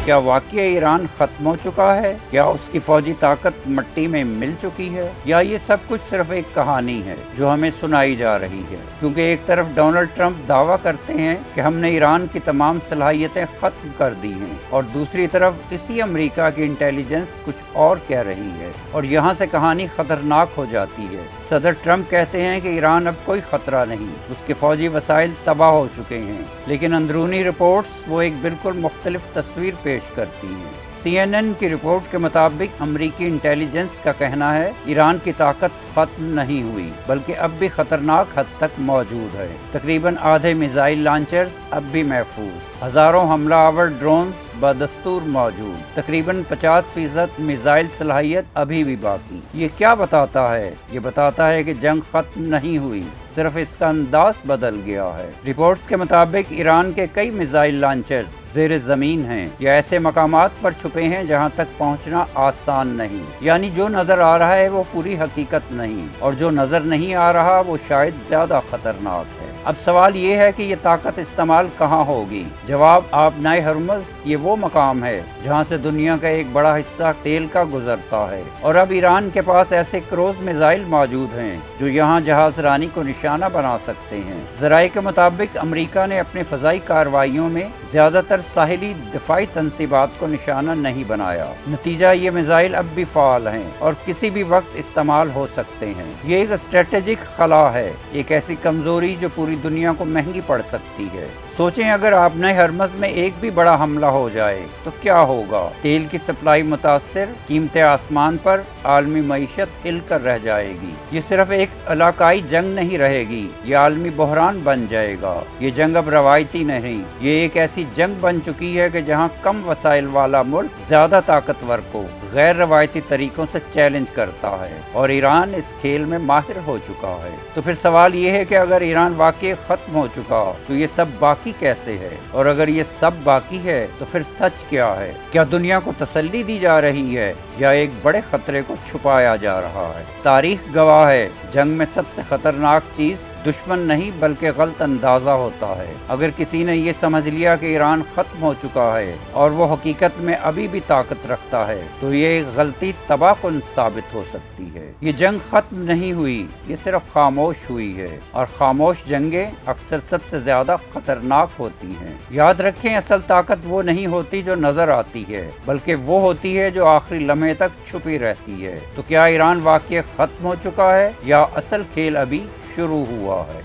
کیا واقعی ایران ختم ہو چکا ہے؟ کیا اس کی فوجی طاقت مٹی میں مل چکی ہے؟ یا یہ سب کچھ صرف ایک کہانی ہے جو ہمیں سنائی جا رہی ہے؟ کیونکہ ایک طرف ڈونلڈ ٹرمپ دعویٰ کرتے ہیں کہ ہم نے ایران کی تمام صلاحیتیں ختم کر دی ہیں، اور دوسری طرف اسی امریکہ کی انٹیلیجنس کچھ اور کہہ رہی ہے، اور یہاں سے کہانی خطرناک ہو جاتی ہے۔ صدر ٹرمپ کہتے ہیں کہ ایران اب کوئی خطرہ نہیں، اس کے فوجی وسائل تباہ ہو چکے ہیں، لیکن اندرونی رپورٹس وہ ایک بالکل مختلف تصویر پیش کرتی ہیں۔ CNN کی رپورٹ کے مطابق امریکی انٹیلیجنس کا کہنا ہے ایران کی طاقت ختم نہیں ہوئی، بلکہ اب بھی خطرناک حد تک موجود ہے۔ تقریباً آدھے میزائل لانچرز اب بھی محفوظ، ہزاروں حملہ آور ڈرونز بدستور موجود، تقریباً 50% میزائل صلاحیت ابھی بھی باقی۔ یہ کیا بتاتا ہے؟ یہ بتاتا ہے کہ جنگ ختم نہیں ہوئی، صرف اس کا انداز بدل گیا ہے۔ رپورٹس کے مطابق ایران کے کئی میزائل لانچرز زیر زمین ہیں یا ایسے مقامات پر چھپے ہیں جہاں تک پہنچنا آسان نہیں، یعنی جو نظر آ رہا ہے وہ پوری حقیقت نہیں، اور جو نظر نہیں آ رہا وہ شاید زیادہ خطرناک ہے۔ اب سوال یہ ہے کہ یہ طاقت استعمال کہاں ہوگی؟ جواب آبنائے ہرمز یہ وہ مقام ہے جہاں سے دنیا کا ایک بڑا حصہ تیل کا گزرتا ہے، اور اب ایران کے پاس ایسے کروز میزائل موجود ہیں جو یہاں جہاز رانی کو نشانہ بنا سکتے ہیں۔ ذرائع کے مطابق امریکہ نے اپنی فضائی کارروائیوں میں زیادہ تر ساحلی دفاعی تنصیبات کو نشانہ نہیں بنایا، نتیجہ یہ میزائل اب بھی فعال ہیں اور کسی بھی وقت استعمال ہو سکتے ہیں۔ یہ ایک اسٹریٹجک خلا ہے، ایک ایسی کمزوری جو پوری دنیا کو مہنگی پڑ سکتی ہے۔ سوچیں اگر آبنائے ہرمز میں ایک بھی بڑا حملہ ہو جائے تو کیا ہوگا؟ تیل کی سپلائی متاثر، قیمتیں آسمان پر، عالمی معیشت ہل کر رہ جائے گی۔ یہ صرف ایک علاقائی جنگ نہیں رہے گی، یہ عالمی بحران بن جائے گا۔ یہ جنگ اب روایتی نہیں، یہ ایک ایسی جنگ بن چکی ہے کہ جہاں کم وسائل والا ملک زیادہ طاقتور کو غیر روایتی طریقوں سے چیلنج کرتا ہے، اور ایران اس کھیل میں ماہر ہو چکا ہے۔ تو پھر سوال یہ ہے کہ اگر ایران واقعی ختم ہو چکا تو یہ سب باقی کیسے ہے؟ اور اگر یہ سب باقی ہے تو پھر سچ کیا ہے؟ کیا دنیا کو تسلی دی جا رہی ہے یا ایک بڑے خطرے کو چھپایا جا رہا ہے؟ تاریخ گواہ ہے، جنگ میں سب سے خطرناک چیز دشمن نہیں بلکہ غلط اندازہ ہوتا ہے۔ اگر کسی نے یہ سمجھ لیا کہ ایران ختم ہو چکا ہے اور وہ حقیقت میں ابھی بھی طاقت رکھتا ہے تو یہ ایک غلطی تباہ کن ثابت ہو سکتی ہے۔ یہ جنگ ختم نہیں ہوئی، یہ صرف خاموش ہوئی ہے، اور خاموش جنگیں اکثر سب سے زیادہ خطرناک ہوتی ہیں۔ یاد رکھیں، اصل طاقت وہ نہیں ہوتی جو نظر آتی ہے، بلکہ وہ ہوتی ہے جو آخری لمحے تک چھپی رہتی ہے۔ تو کیا ایران واقعی ختم ہو چکا ہے یا اصل کھیل ابھی شروع ہوا ہے؟